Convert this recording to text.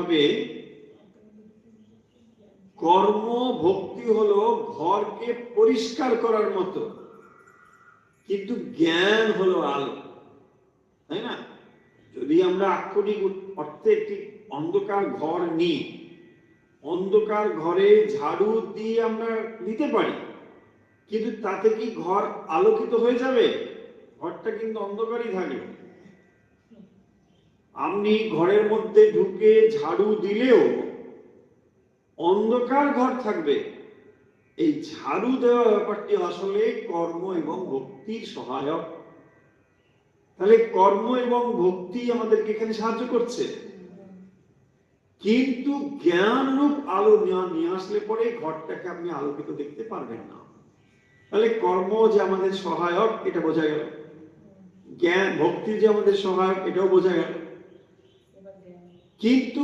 ভাবে কর্ম ভক্তি হলো ঘরকে পরিষ্কার করার মতো, কিন্তু জ্ঞান হলো আলো, তাই না? যদি আমরা আক্ষরিক অর্থে একটি অন্ধকার ঘর নিই, অন্ধকার ঘরে ঝাড়ু দিয়ে আমরা নিতে পারি, কিন্তু তাতে কি ঘর আলোকিত হয়ে যাবে? ঘরটা কিন্তু অন্ধকারই থাকবে। আপনি ঘরের মধ্যে ঢুকে ঝাড়ু দিলেও অন্ধকার ঘর থাকবে। এই ঝাড়ু দেওয়া ব্যাপারটি আসলে কর্ম এবং ভক্তির সহায়ক। তাহলে কর্ম এবং ভক্তি আমাদেরকে এখানে সাহায্য করছে, কিন্তু জ্ঞানরূপ আলো নিয়ে আসলে পরে ঘরটাকে আপনি আলোকিত দেখতে পারবেন না। তাহলে কর্ম যে আমাদের সহায়ক এটা বোঝা গেল, জ্ঞান ভক্তি যে আমাদের সহায়ক এটাও বোঝা গেল, কিন্তু